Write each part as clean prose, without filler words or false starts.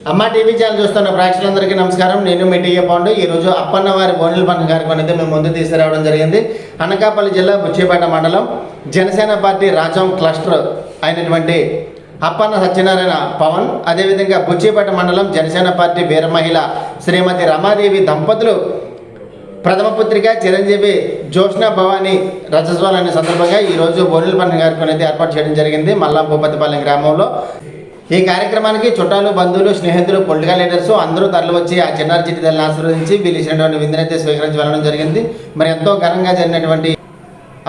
అమ్మ TV channel చూస్తున్న ప్రేక్షకులందరికీ నమస్కారం. నేను మీ టీఏ పాండు. ఈరోజు అప్పన్న వారి బోనెల పండుగ కార్యక్రమం అయితే మేము ముందు తీసుకురావడం జరిగింది. అనకాపల్లి జిల్లా బుచ్చిపేట మండలం జనసేన పార్టీ రాజం క్లస్టర్ అయినటువంటి అప్పన్న సత్యనారాయణ పవన్, అదేవిధంగా బుచ్చిపేట మండలం జనసేన పార్టీ వీర మహిళ శ్రీమతి రమాదేవి దంపతులు ప్రథమ పుత్రిక చిరంజీవి జోష్నా భవానీ రజస్వాలనే సందర్భంగా ఈరోజు బోనెల పండుగ కార్యక్రమం అయితే ఏర్పాటు చేయడం జరిగింది మల్లా భూపతిపాలెం గ్రామంలో. ఈ కార్యక్రమానికి చుట్టాలు, బంధువులు, స్నేహితులు, పొలిటికల్ లీడర్స్ అందరూ తరలి వచ్చి ఆ చిన్నారి చిట్టి తల్లిని ఆశీర్వదించి వీళ్ళు ఇచ్చినటువంటి విందునైతే స్వీకరించి వెళ్ళడం జరిగింది. మరి ఎంతో ఘనంగా జరిగినటువంటి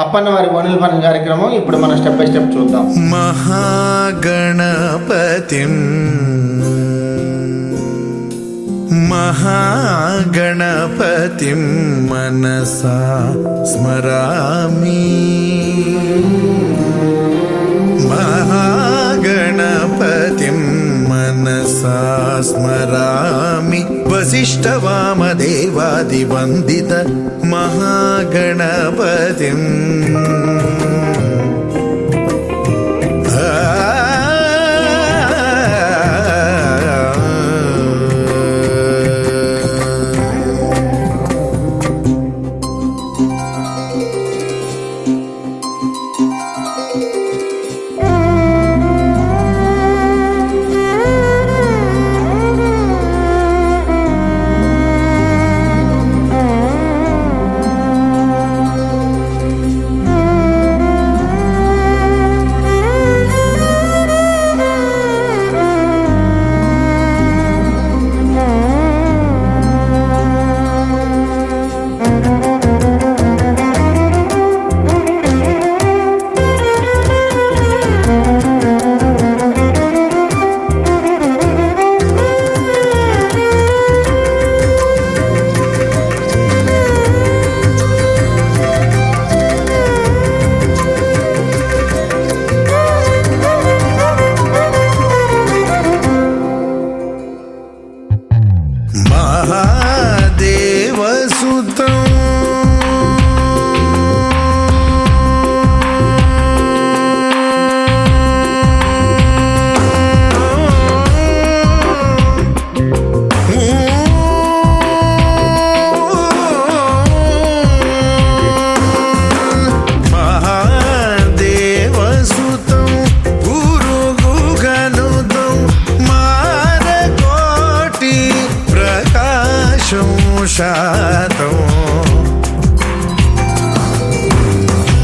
అప్పన్న వారి బోనెల పండుగ కార్యక్రమం ఇప్పుడు మనం స్టెప్ బై స్టెప్ చూద్దాం. మహాగణపతిం మనసా స్మరామి, మహాగణపతిం మనసా స్మరామి, వసిష్ఠవామదేవాదివందిత మహాగణపతిం.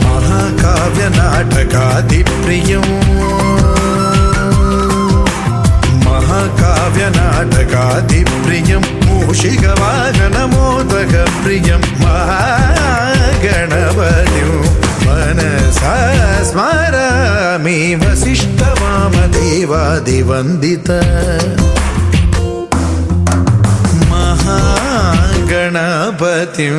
మహాకావ్య నాటకాదిప్రియం, మహాకావ్య నాటకాదిప్రియం, మూషిక వాహనమోదక ప్రియం, మహాగణపతిం మనసా స్మరామి, వసిష్ఠవామదేవాదివందిత గణపతిం.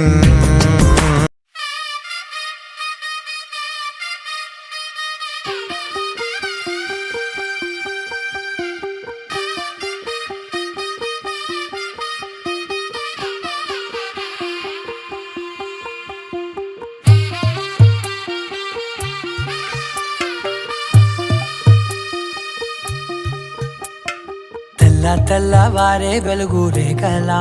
తెల్లవారే వెలుగు రేఖలా,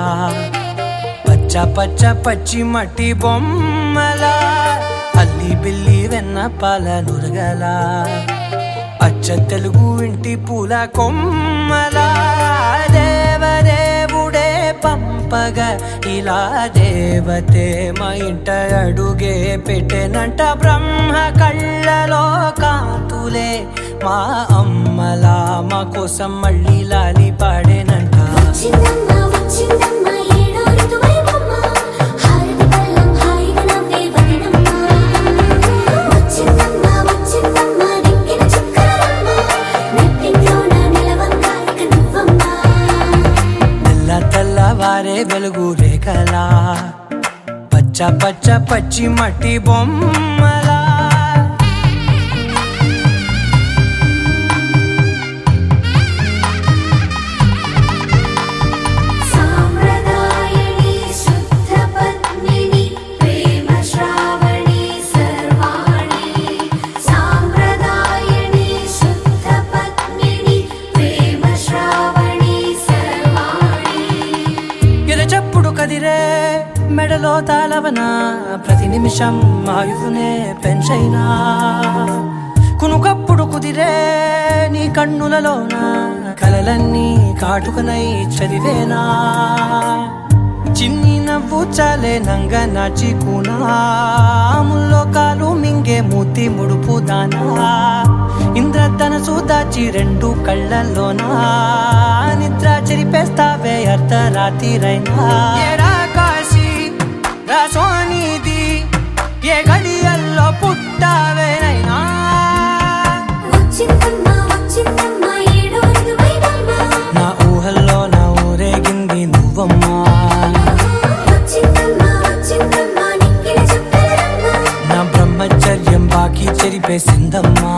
పచ్చ పచ్చ పచ్చి మట్టి బొమ్మలా, అల్లి బిల్లి వెన్న పాల నురగలా, అచ్చ తెలుగు ఇంటి పూల కొమ్మలా, దేవదేవుడే పంపగా ఇలా దేవతే మా ఇంట అడుగే పెట్టెనంట, బ్రహ్మ కళ్ళలో కాంతులే మా అమ్మలా మా కోసం మళ్ళీ లాలి పాడేనంట. తెల్లవారే వెలుగు రేఖలా, పచ్చ పచ్చ పచ్చి మట్టి బొమ్మలా, సాంప్రదాయని శుద్ధ పద్మిని ప్రేమ శ్రావణి సర్వాణి. కదిరే మెడలో తాళవన ప్రతి నిమిషం ఆయుధునే పెంచైనా కునుకప్పుడు కుదిరే నీ కన్నులలోన కలలన్నీ కాటుకనై చదివేనా చిన్ని నవ్వు చాలే నంగ నాచి కూనాముల్లో కాలు మింగే మూతి ముడుపు దానా ఇంద్రధనసు దాచి రెండు కళ్ళల్లోనా నిద్ర చెరిపేస్తావే అర్ధరాత్రిరైనా ఏరా కాశీ రా సోనిది ఏ గడియల్లో పుట్టావేనైనా నా ఊహల్లో నా ఊరేగింది నువ్వమ్మా నా బ్రహ్మచర్యం బాకీ చెరిపేసిందమ్మా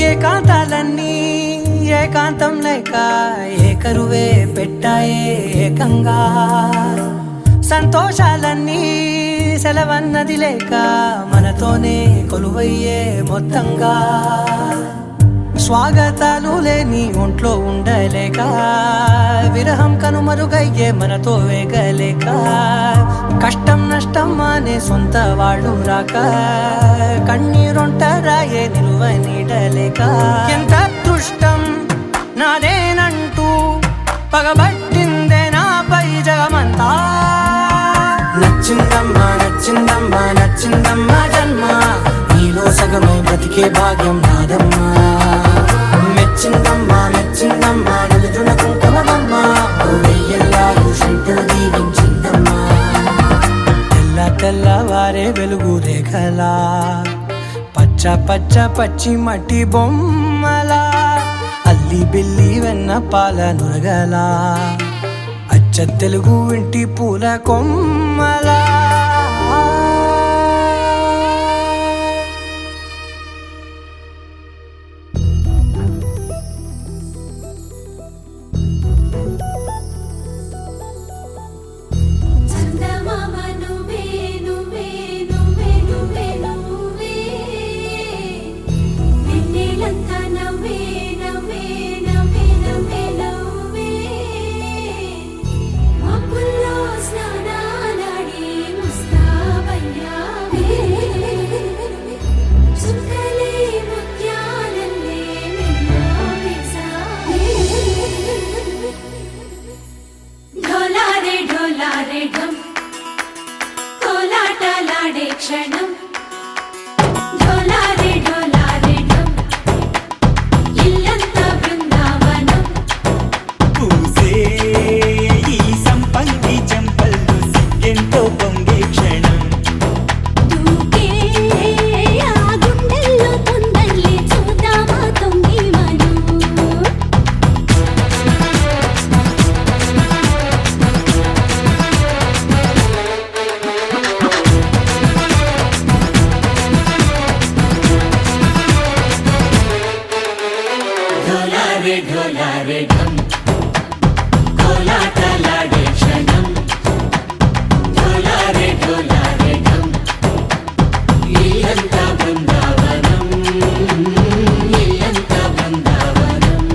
ఏకాంతాలన్నీ ఏకాంతం లేక ఏకరువే పెట్టాయే ఏకంగా సంతోషాలన్నీ సెలవన్నది లేక మనతోనే కొలువయ్యే మొత్తంగా స్వాగతాలు లేని ఒంట్లో ఉండలేక విరహం కనుమరుగయ్యే మనతో వేగలేక కష్టం నష్టం అనే సొంత వాళ్ళు రాక కన్నీరొంటరాయే నిలువ నీడలేక ఎంత అదృష్టం నాదేనంటూ పగబట్టిందే నాపై జగమంతా నచ్చిందమ్మా నచ్చిందమ్మా నచ్చిందమ్మా జన్మ నీలో సగమై బ్రతికే భాగ్యం నాదమ్మా మెచ్చిందమ్మా మెచ్చిందమ్మా నిలుతున్న కుంకుమమ్మా వెయ్యల్లాలు శంకరు దీవించిందమ్మా తెల్ల తెల్లవారే వెలుగు రేఖలా పచ్చ పచ్చ పచ్చి మట్టి బొమ్మలా అల్లి బిల్లి వెన్న పాల నురగలా అచ్చ తెలుగు ఇంటి పూల కొమ్మలా క్షణం ఢోలారే ఢోలారే ఢమ్ ఇల్లంతా బృందావనం పూసే ఈ సంపంగి చెంపల్లో సిగ్గెంతో పొంగే క్షణం దూకే ఆ గుండెల్లో తొందరలే చూద్దామా తొంగి మనం ఢోలారే ఢోలారే ఢమ్ కోలాటలాడే క్షణం ఢోలారే ఢోలారే ఢమ్ ఇల్లంతా బృందావనం ఇల్లంతా బృందావనం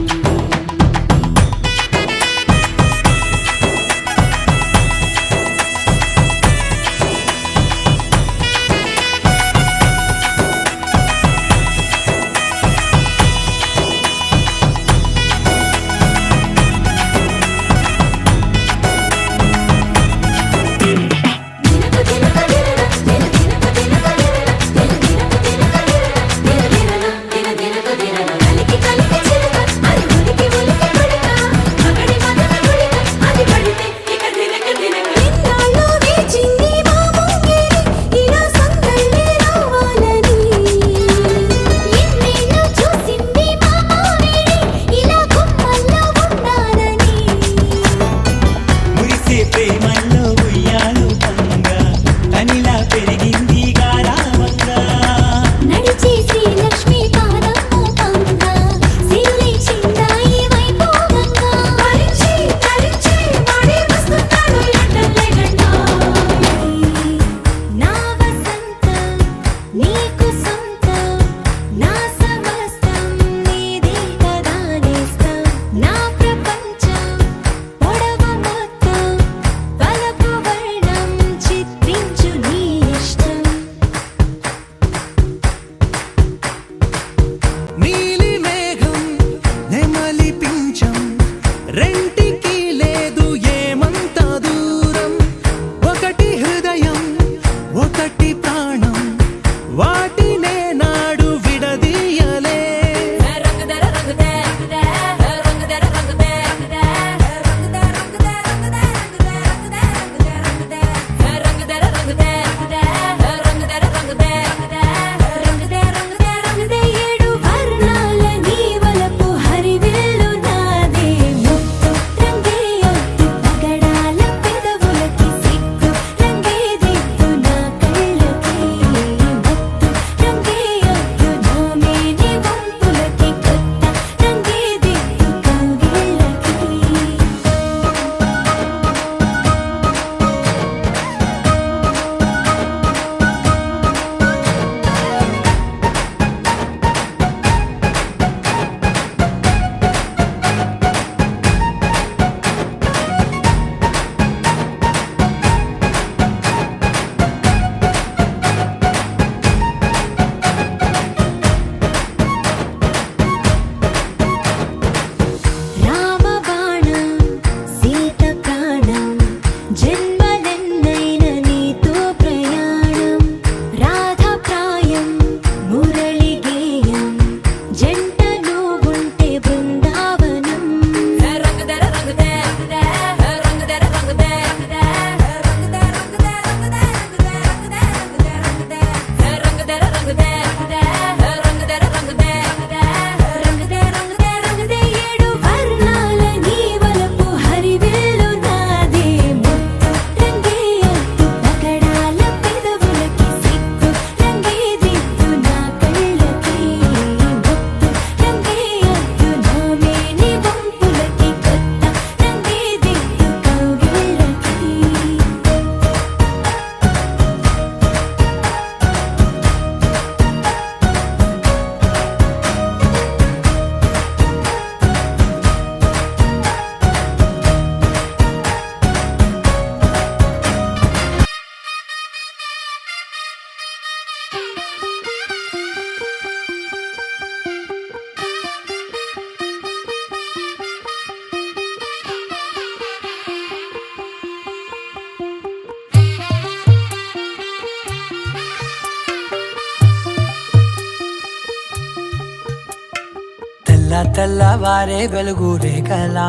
తెల్లవారే వెలుగు రేఖలా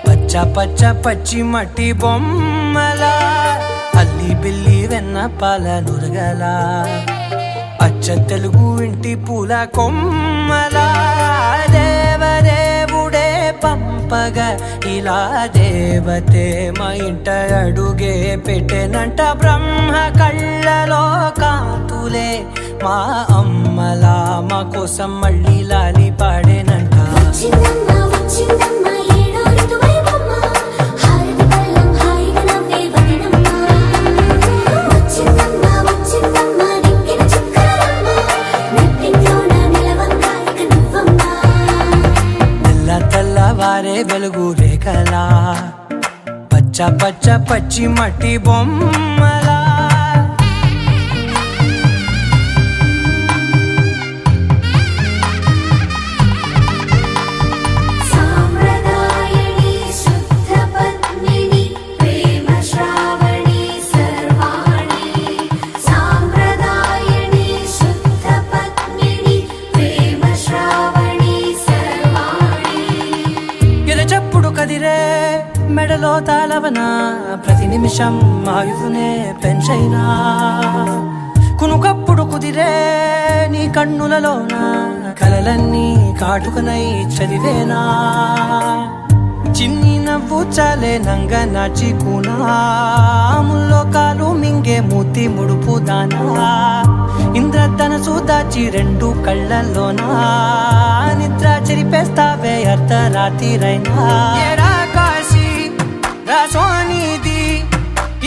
పచ్చ పచ్చ పచ్చి మట్టి బొమ్మలా అల్లి బిల్లి వెన్న పాల నురగలా అచ్చ తెలుగు ఇంటి పూల కొమ్మలా దేవదేవుడే పంపగా ఇలా దేవతే మా ఇంట అడుగే పెట్టెనంట బ్రహ్మ కళ్ళలో కాంతులే మా అమ్మలా మా కోసం మళ్ళీ లాలి పాడేనంట వచ్చిందమ్మ వచ్చిందమ్మ ఏడో ఋతువైవమ్మ హారతి పళ్ళం హాయిగా నవ్వే వదనమ్మ వచ్చిందమ్మ వచ్చిందమ్మ నిక్కిన చుక్కలమ్మ నెట్టింట్లోన నిలవంగా ఇక నువ్వమ్మ తెల్లవారే వెలుగు రేఖలా పచ్చ పచ్చ పచ్చి మట్టి బొమ్మలా సాంప్రదాయని శుద్ధ పద్మిని ప్రేమ శ్రావణి సర్వాణి సాంప్రదాయని శుద్ధ పద్మిని ప్రేమ శ్రావణి సర్వాణి ఎరచప్పుడు కదిరే మెడలో తాళవన ప్రతి నిమిషం ఆయుధునే పెంచైనా కునుకప్పుడు కుదిరే నీ కన్నులలోన కలలన్నీ కాటుకనై చదివేనా చిన్ని నవ్వు చాలే నంగ నాచి కూనాముల్లో కాలు మింగే మూతి ముడుపు దానా ఇంద్రధనసు దాచి రెండు కళ్ళల్లోనా నిద్ర చెరిపేస్తావే అర్ధరాత్రిరైనా ఏరా కాశీ రా సోనిది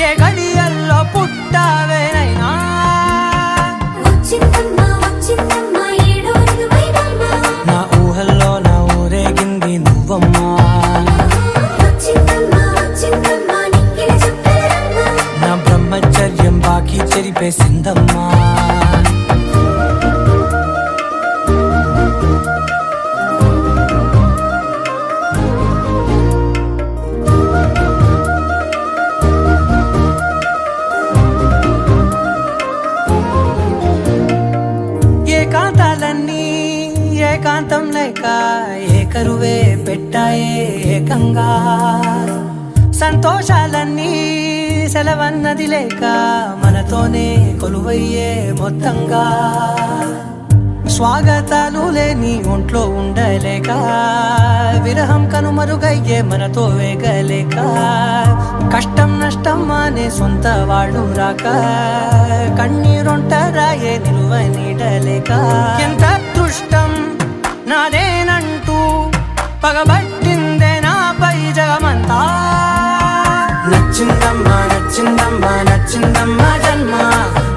ఏ గడియల్లో పుట్టావేనైనా వచ్చిందమ్మ వచ్చిందమ్మ ఏడో ఋతువైవమ్మ నా ఊహల్లో నా ఊరేగింది నువ్వమ్మా వచ్చిందమ్మ వచ్చిందమ్మ నిక్కిన చుక్కలమ్మ నా బ్రహ్మచర్యం బాకీ చెరిపేసిందమ్మా ఏకాంతాలన్నీ ఏకాంతం లేక ఏకరువే పెట్టాయే ఏకంగా సంతోషాలన్నీ సెలవన్నది లేక మనతోనే కొలువయ్యే మొత్తంగా స్వాగతాలు లేని ఒంట్లో ఉండలేక విరహం కనుమరుగయ్యే మనతో వేగలేక కష్టం నష్టం అనే సొంత వాడు రాక కన్నీరొంటరాయే నిలువ నీడలేక ఎంత అదృష్టం నాదేనంటూ పగబట్టిందే నాపై జగమంతా నచ్చిందమ్మా నచ్చిందమ్మా నచ్చిందమ్మా జన్మ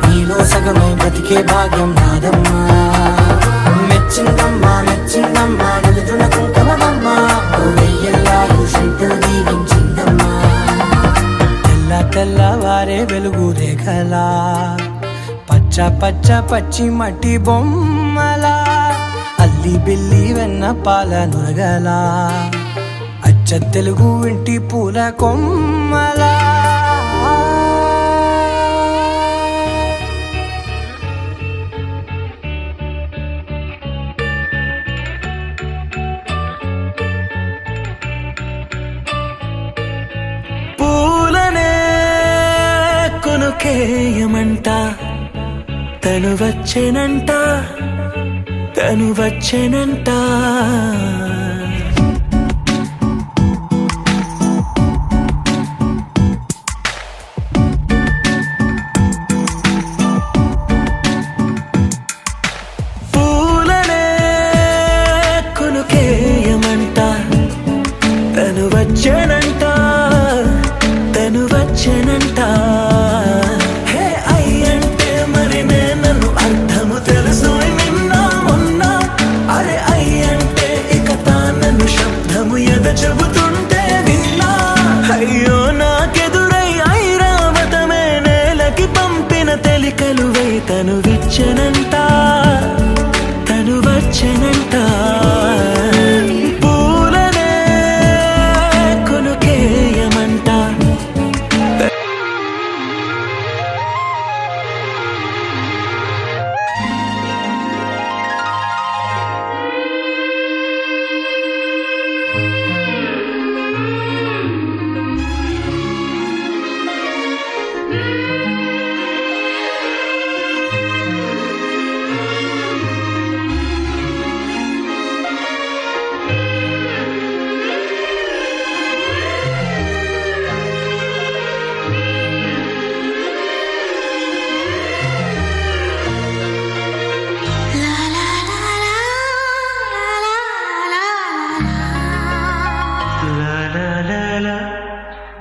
నీలో సగమై బ్రతికే భాగ్యం నాదమ్మా మెచ్చిందమ్మా మెచ్చిందమ్మా నిలుతున్న కుంకుమమ్మా వెయ్యల్లాలు శంకరు దీవించిందమ్మా తెల్లవారే వెలుగు రేఖలా పచ్చ పచ్చ పచ్చి మట్టి బొమ్మలా అల్లి బిల్లి వెన్న పాల నురగలా అచ్చ తెలుగు ఇంటి పూల కొమ్మలా పూలనే కొనుకేయమంట తను వచ్చెనంట తను వచ్చెనంట పూలనే కొనుకేయమంట తను వచ్చెనంట తను వచ్చెనంట హే అయ్యంటే మరి నన్ను అర్థము తెలుసు నిన్న మొన్న అరే అయ్యంటే ఇక తానను శబ్దము ఎద చెబుతుంటే విన్నా అయ్యో నాకెదురై ఐరావతమే నేలకి పంపిన తెలికలువై తను విచ్చనంట తను వచ్చెనంట పూలనే కొనుకేయమంట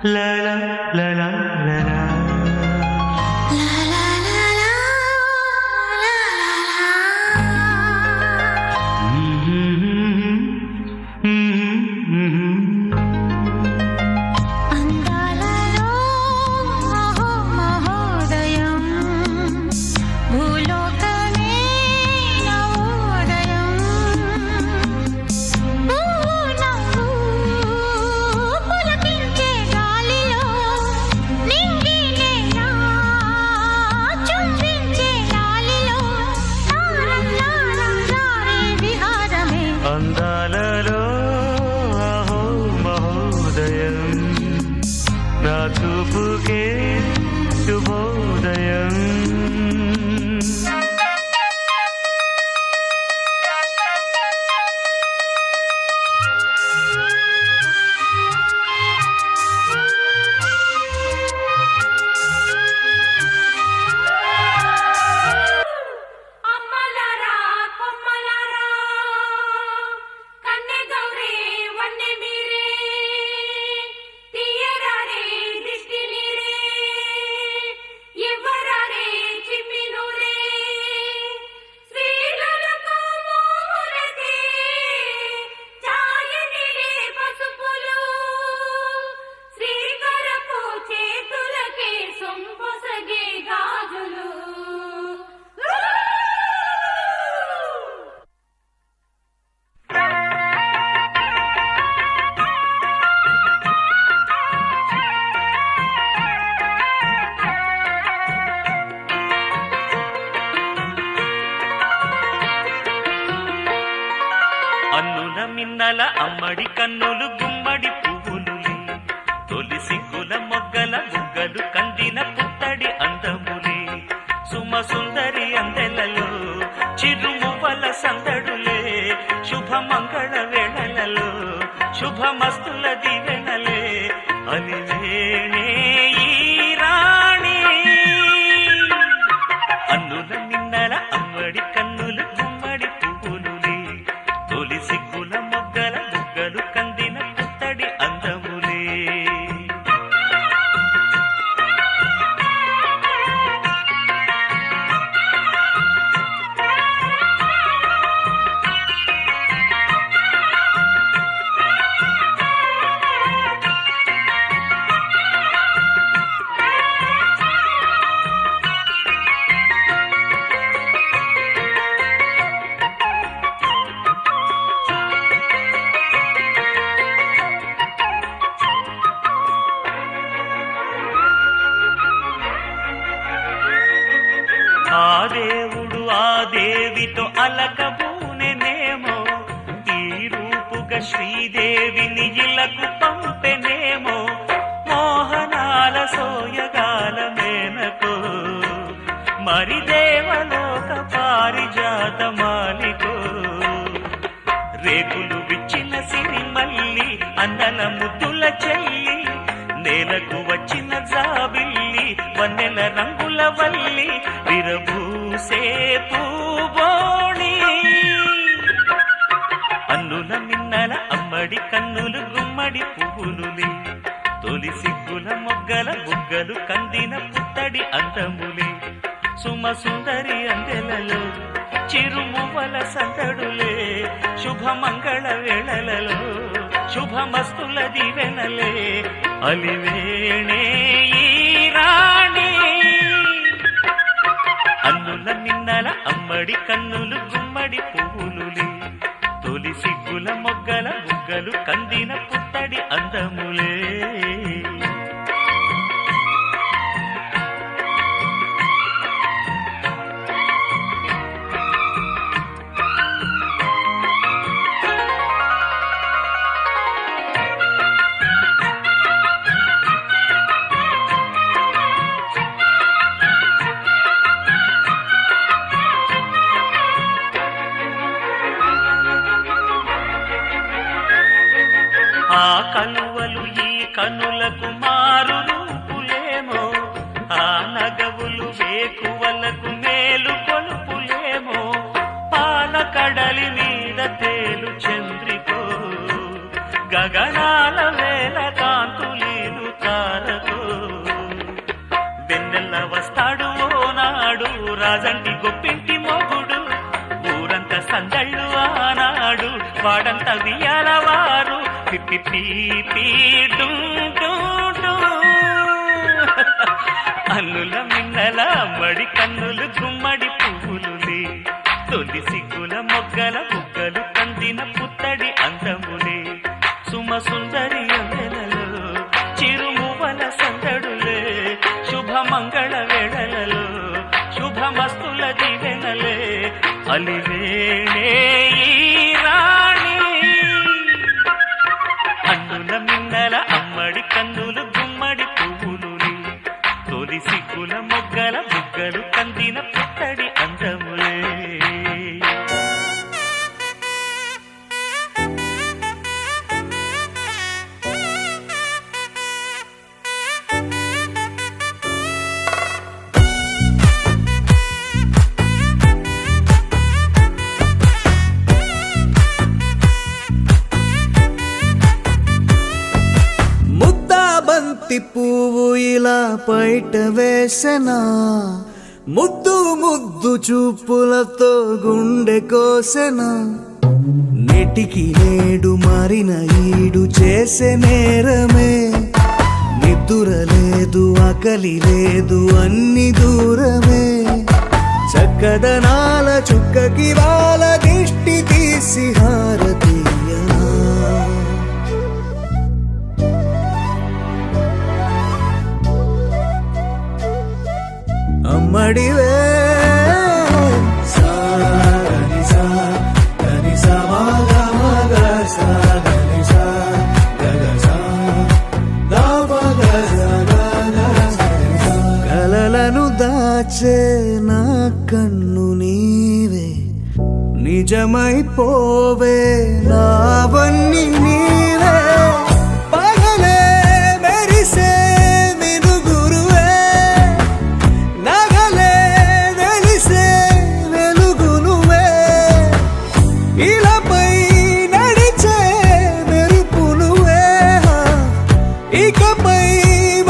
లలా లలా లలా అందాలలో మహోదయం భూలోకమే నవోదయం నవ్వు పులకించే గాలిలో నింగినేనా చుంబించే గాలిలో నారే విహారమే అందాలలో అహో మహోదయం నా చూపుకే శుభోదయం అమ్మలారా కొమ్మలారా కన్నె గౌరే వన్నె మీరే తీయరారే దిష్టి నీరే ఇవ్వరారే చిమ్మి నూరే శ్రీలకు మోములకే ఛాయనిలే పసుపులు శ్రీకరపు చేతులకే సొంపొసగే గాజులు అన్నుల మిన్నల అమ్మడి కన్నులు గుమ్మడి పువ్వులులే తొలి సిగ్గుల మొగ్గల బుగ్గలు కందిన పుత్తడి అందములే సుమ సుందరి అందెలలో చిరుమువ్వల సందడులే శుభమంగళ వేళలలో శుభమస్తుల దివెనలే అలివేణే ఈ రాణి అన్నుల మిన్నల అమ్మడి కన్నులు గుమ్మడి పువ్వులులే తొలి సిగ్గుల మొగ్గల బుగ్గలు కందిన పుత్తడి అందములే ఆ దేవుడు ఆ దేవితో అలకబూనెనేమో ఈ రూపుగా శ్రీదేవిని ఇలకు పంపెనేమో మోహనాల సోయగాల మేనకో మరి దేవలోక పారిజాత మాలికో రేకులు విచ్చిన సిరిమల్లి అందల ముద్దుల చెల్లి నేలకు వచ్చిన జాబిల్లి వన్నెల రంగుల వల్లి విరబూసే పూబోణి అన్నుల మిన్నల అమ్మడి కన్నులు గుమ్మడి పువ్వులులే తొలి సిగ్గుల మొగ్గల బుగ్గలు కందిన పుత్తడి అందములే సుమ సుందరి అందెలలో చిరుమువ్వల సందడులే శుభమంగళ వేళలలో శుభమస్తుల దివెనలే అలివేణే ఈ రాణి అన్నుల మిన్నల అమ్మడి కన్నులు గుమ్మడి పువ్వులులే తొలి సిగ్గుల మొగ్గల బుగ్గలు కందిన పుత్తడి అందములే ఆ కలువలు ఈ కనులకు మారు రూపులేమో ఆ నగవులు వేకువలకు మేలు కొలుపులేమో పాల కడలి మీద తేలు చంద్రికో గగనాల వేల కాంతులీలు తా రాజంటి గొప్పింటి మొగుడు ఊరంతా సందళ్ళు ఆనాడు వాడంత వియాలవారు పిప్పి పీ డుం డుం డుం. అన్నుల మిన్నల అమ్మడి కన్నులు గుమ్మడి పువ్వులులే తొలి సిగ్గుల మొగ్గల బుగ్గలు కందిన పుత్తడి అందములే సుమ సుందరి అందెలలో చిరుమువల సందడులే శుభమంగళ వేళలలో శుభమస్తుల దీవెనలే అలివేణే ఈ రాణి. అన్నుల మిన్నల అమ్మడి కన్నులు గుమ్మడి పువ్వులులే తొలి సిగ్గుల మొగ్గల బుగ్గలు కందిన పుత్తడి అందములే. ముద్దాబంతి పువ్వు ఇలా బయట వేసెనా ముద్దు ముద్దు చూపులతో గుండె కోసెనా నెటికి నేడు మారిన ఈడు చేసే నేరమే నిద్దుర లేదు ఆకలి లేదు అన్ని దూరమే చక్కదనాల చుక్కకి వాళ్ళ దిష్టి తీసి హారతీయనా అమ్మడివే కలలను దాచే నా కన్ను నీవే నిజమైపోవే నావన్నీ నీవే పగలే మెరిసే మినుగురువే నగలే వెలిసే వెలుగు నువ్వే ఇలాపై నడిచే మెరుపు నువ్వే ఇకపై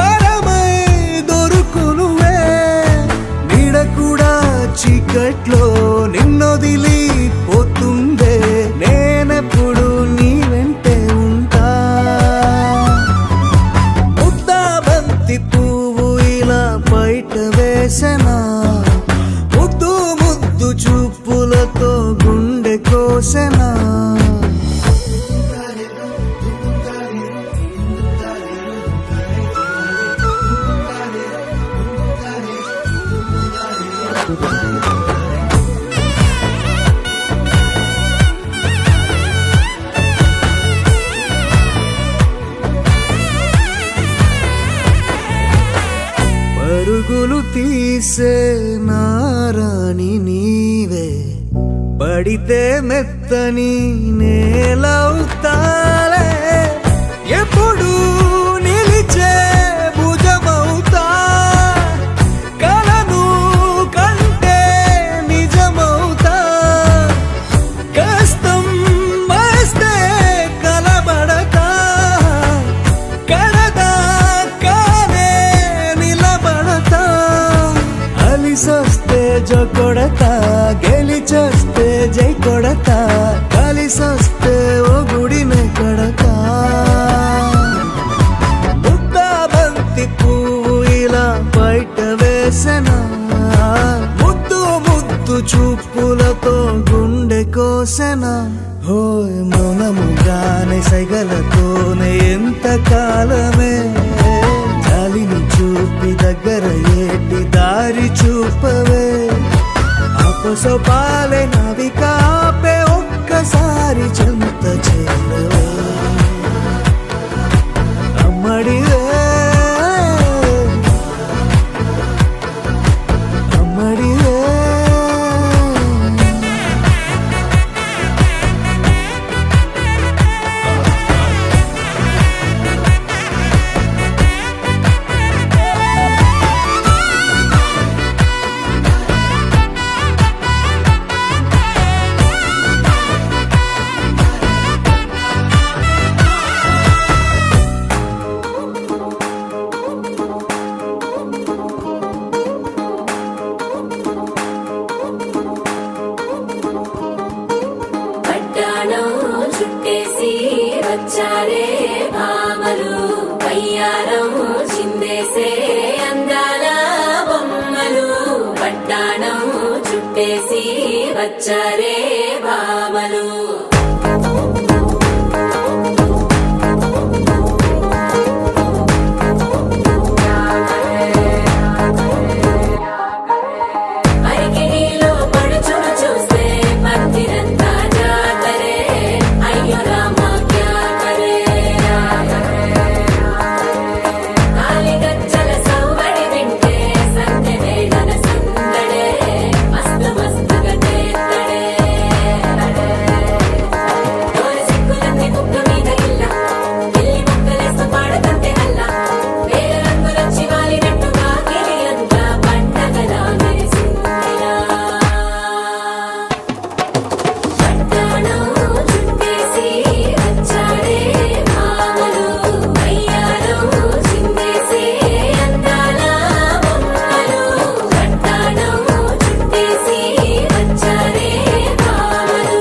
వరమై దొరుకు నువ్వే నీడ కూడా చీకట్లో నిన్నొదిలి పోతుందే నేనెప్పుడు నీ వెంటే ఉంటా ముద్దాబంతి పువ్వు ఇలా బయట వేసెనా ముద్దు ముద్దు చూపులతో గుండె కోసెనా పరుగులు తీసే నారాణి నీవే పడితే మెత్తని నేలవుతాలే ఎప్పుడు నిలిచే భుజమవుతా కలను కంటే నిజమవుతా కష్టం వస్తే కలబడతా కడదా కానే నిలబడతా అలిసొస్తే జో కొడతా గెలిచొస్తే జై కొడతా కలిసొస్తే ఓ గుడినే కడతా ముద్దాబంతి పువ్వు ఇలా బయట వేసెనా ముద్దు ముద్దు చూపులతో గుండె కోసెనా హోయ్ మౌనముగానే సైగలతోనే ఎంత కాలమే జాలిని చూపి దగ్గర ఏటి దారి చూపవే అపసోపాలే నవికాపే ఒక్కసారి చెంత చేరవే అమ్మడివే అమ్మడివే వయ్యారం చిందేసే అందాల బొమ్మలు పట్టాణం చుట్టేసి వచ్చారే భామలు అరికిడిలో పడుచును చూస్తే మందిరంతా జాతరే అయ్యో రామా క్యా కరే కాలిగజ్జల సవ్వడి వింటే సందె వేళన సందడే మస్తు మస్తుగా చేస్తడే తోరి సిక్కులన్నీ ముక్క మీద ఇల్ల పిల్లి ముక్కలేస్తూ పాడుతుంటే అల్ల వేల రంగులొచ్చి వాలినట్టుగా గిలియంతా పండగలా మెరిసిందిరా పట్టాణం చుట్టేసి వచ్చారే భామలు వయ్యారం చిందేసే అందాల బొమ్మలు పట్టాణం చుట్టేసి వచ్చారే భామలు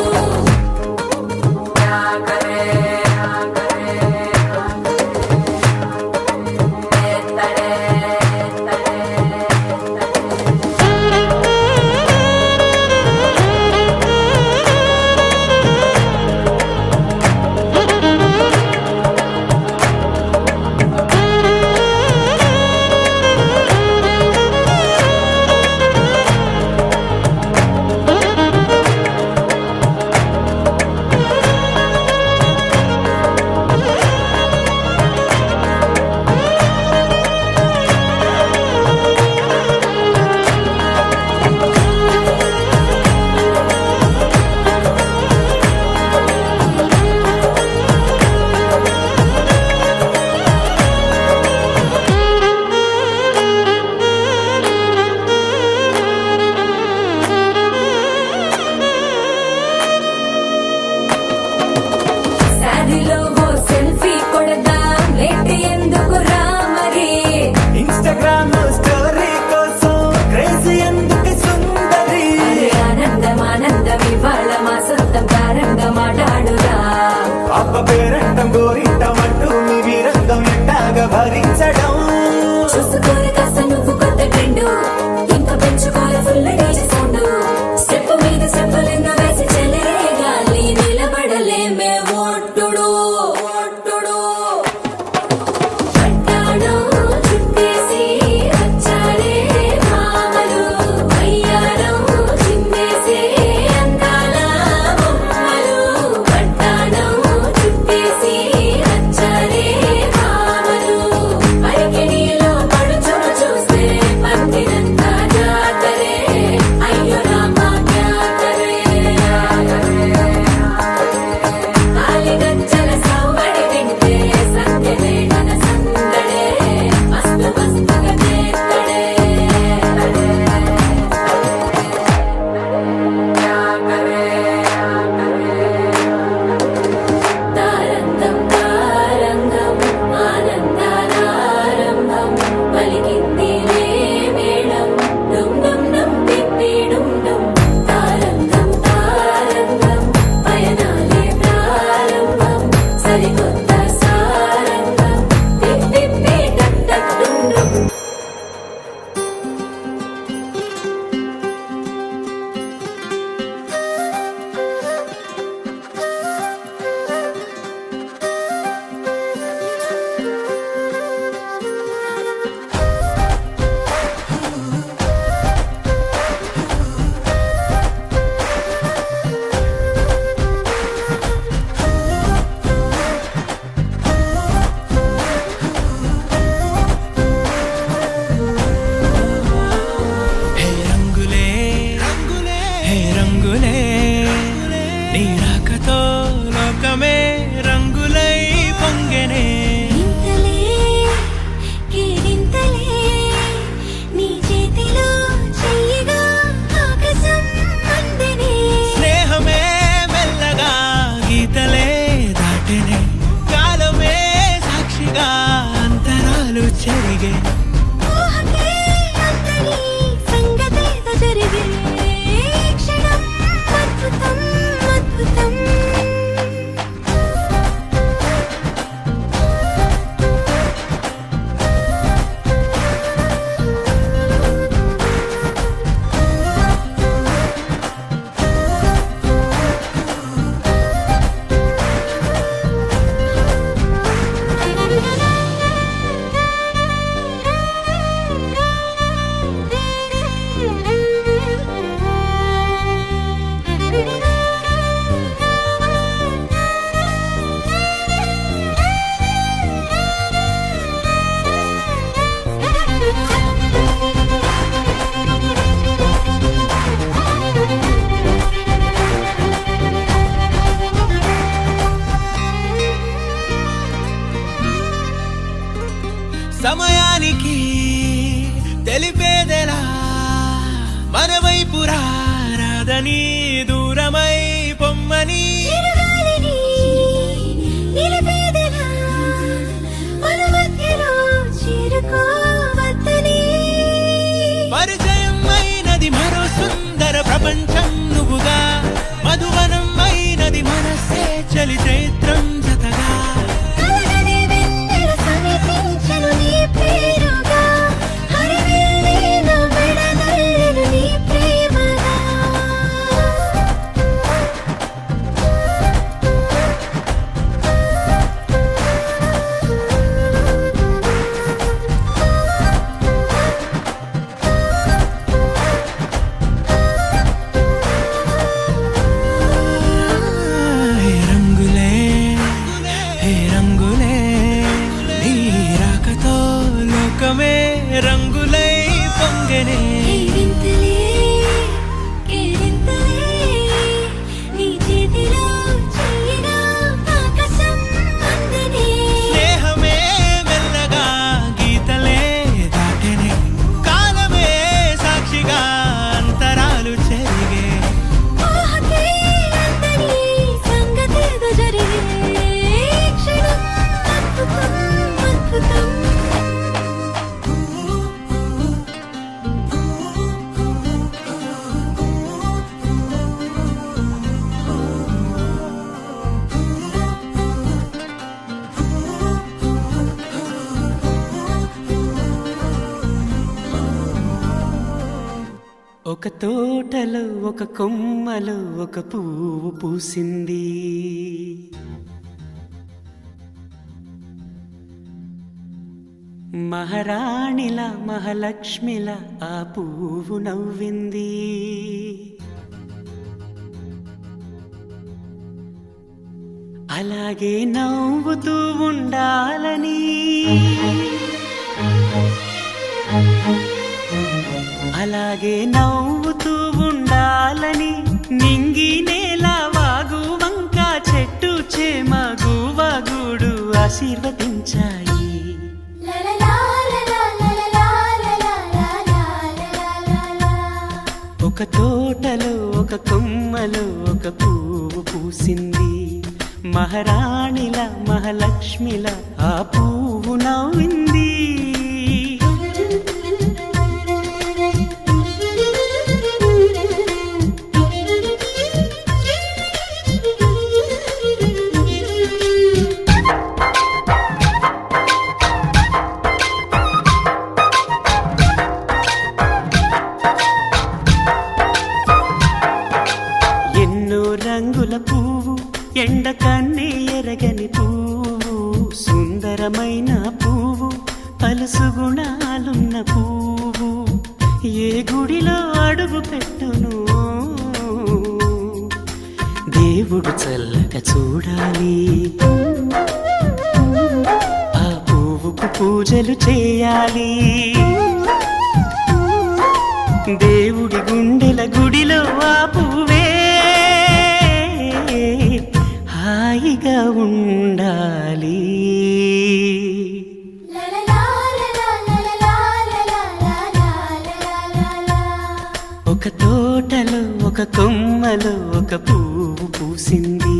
శారీలో ఓ సెల్ఫీ కొడదాం లేట్ ఎందుకు రా మరి ఇన్స్టాగ్రామ్ స్టోరీ కోసం క్రేజీ ఎందుకు సుందరి ఆనందం ఆనందం ఇవాళ మా సొంతం కారంగా మాట్లాడురా అప్ప పేరంటం గోరింటం అంటూ మీ వీరంగం ఎట్టాగా భరించడం చూసుకోని కాస్త నువ్వు కొత్త ట్రెండ్ ఇంకా పెంచుకోలే ఫుల్ డీజే సౌండ్ స్టెప్ మీద స్టెప్పులెన్నో వేసి చెలే గాలి నిలబడలేమే ఒట్టుడు ఒట్టుడు పట్టాణం చుట్టేసి వచ్చారే భామలు వయ్యారం చిందేసే అందాల బొమ్మలు పట్టాణం చుట్టేసి వచ్చారే భామలు అరికిడిలో పడుచును సమయానికి తెలిపేదెలా మన వైపు రాదని దూరమై పొమ్మని పరిచయం అయినది మరో సుందర ప్రపంచం నువ్వుగా మధువనం అయినది మనసే చలి చైత్రం జతగా రంగులై పొంగనే స్నేహమే మెల్లగా గీతలే దాటనే కాలమే సాక్షిగా అంతరాలు చెరిగే ఒక తోటలో ఒక కొమ్మలో ఒక పువ్వు పూసింది మహారాణిలా మహాలక్ష్మిలా ఆ పువ్వు నవ్వింది అలాగే నవ్వుతూ ఉండాలని అలాగే నవ్వుతూ ఉండాలని నింగి నేల వాగు వంక చెట్టు చేమ గువగూడు ఆశీర్వదించాయి ఒక తోటలో ఒక కొమ్మలో ఒక పువ్వు పూసింది మహారాణిలా మహాలక్ష్మిలా ఆ పువ్వు నవ్వింది రంగుల పువ్వు ఎండ కన్నే ఎరగని పువ్వు సుందరమైన పువ్వు పలుసు గుణాలున్న పువ్వు ఏ గుడిలో అడుగు పెట్టును దేవుడు చల్లగా చూడాలి ఆ పువ్వుకు పూజలు చేయాలి దేవుడి గుండెల గుడిలో ఆ పువ్వే హాయిగా ఉండాలి ఒక తోటలో ఒక కొమ్మలో ఒక పువ్వు పూసింది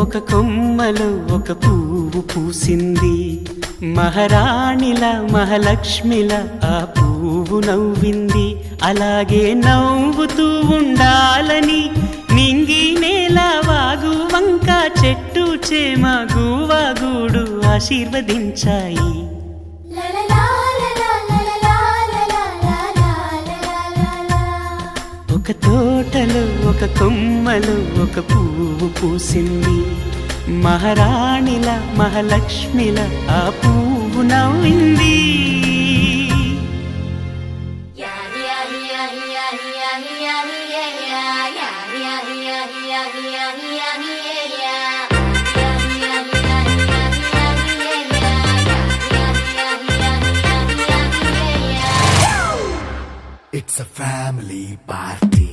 ఒక కొమ్మలో ఒక పువ్వు పూసింది, మహారాణిల మహాలక్ష్మిల ఆ పువ్వు నవ్వింది. అలాగే నవ్వుతూ ఉండాలని నింగి నేల వాగు వంక చెట్టు చేమ గువాగూడు ఆశీర్వదించాయి. ఒక తోటలో ఒక కొమ్మలో ఒక పువ్వు పూసింది, మహారాణిల మహాలక్ష్మిల ఆ పువ్వు నవ్వింది. It's a family party.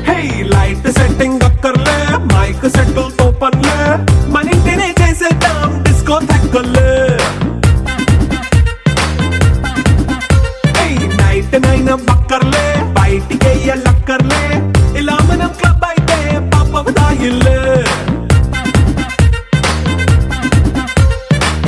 Hey, light setting అక్కర్లే, మైక్ సెట్టు తో పనులే, మన ఇంటినే చేసేద్దాం డిస్కో థక్కర్లే. నైనా బక్కర్లే, బయటికెయ్యలక్కర్లే, ఇలా మనం క్లబ్ అయితే పాపం దాయిల్లే.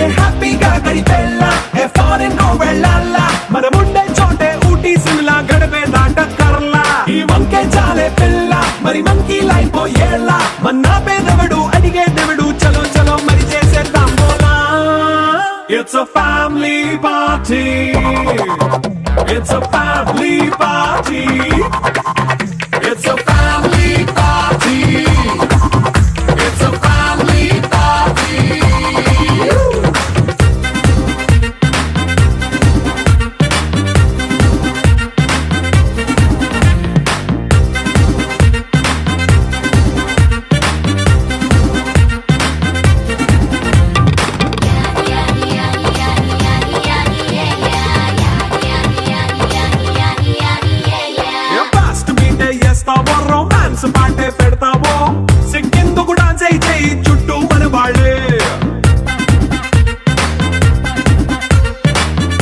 ఏ హ్యాపీగా గడిపెళ్ళా, ఏ ఫారెన్ కో వెళ్ళాలా, మనం ఉండే చోటే ఊటీ సిమ్లా గడిపే దాటక్కర్లా. ఈ వంకే చాలే పిల్ల, మరి మంకీ లైఫ్ ఏళ్ళ, మన్నా పేదవడు అడిగేదెవడు, చలో చలో మరి చేసేద్దాం బోలా. It's a family party. It's a family party. It's a family party. It's a family party. Romance పాటే పెడతావో, సిగ్గెందుకు డాన్స్ అయి చేయి చుట్టూ మన వాళ్ళే.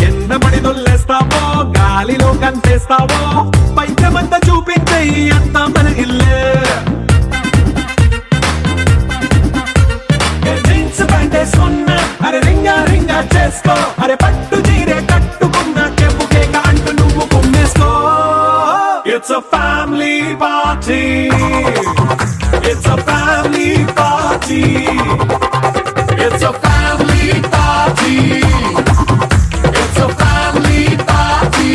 ఎన్న పడి దొల్లేస్తావో, గాలిలో కంచేస్తావో, పైకమంతా చూపించేయి అంతా మన ఇల్లే. జీన్స్ ప్యాంటే సున్నా, అరే రింగా రింగా చేసుకో, అరే పట్టు చీరే కట్టుకున్న కెప్పు కేక అంటూ నువ్వు కుమ్మేసుకో. It's a family party. It's a family party. It's a family party. It's a family party.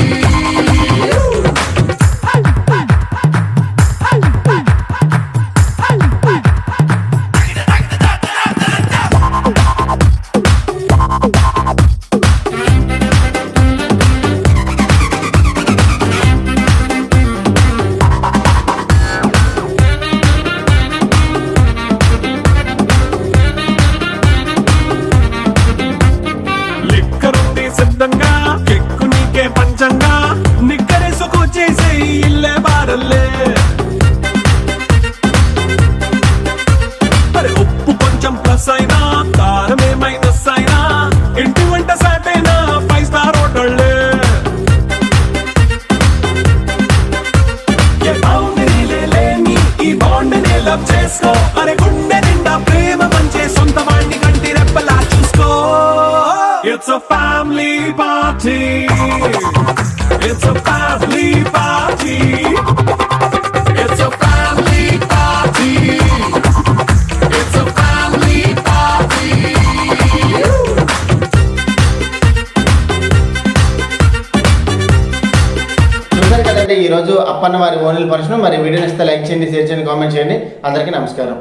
సిద్ధంగా కెక్కు నీకే పంచంగా, నిక్కరేసుకు చేసే ఇల్లే బారల్లే. మరి ఉప్పు కొంచెం ప్లస్ అయినా, కారమే మైనస్ అయినా, ఇంటి వంట సాటైనా 5 స్టార్ హోటళ్ళే. ఏ బౌండరీలే లేని ఈ బాండ్ ని లవ్ చేసుకో, అరే గుండె నిండా ప్రేమ పంచే సొంత వాణ్ణి కంటి రెప్పలా చూసుకో. It's a family party. It's a family party. It's a family party. It's a family party. చూసారు కదండి ఈరోజు అప్పన్న వారి ఓన్లీ పర్సన్. మరి వీడియో నచ్చితే లైక్ చేయండి, షేర్ చేయండి, కామెంట్ చేయండి. అందరికీ నమస్కారం.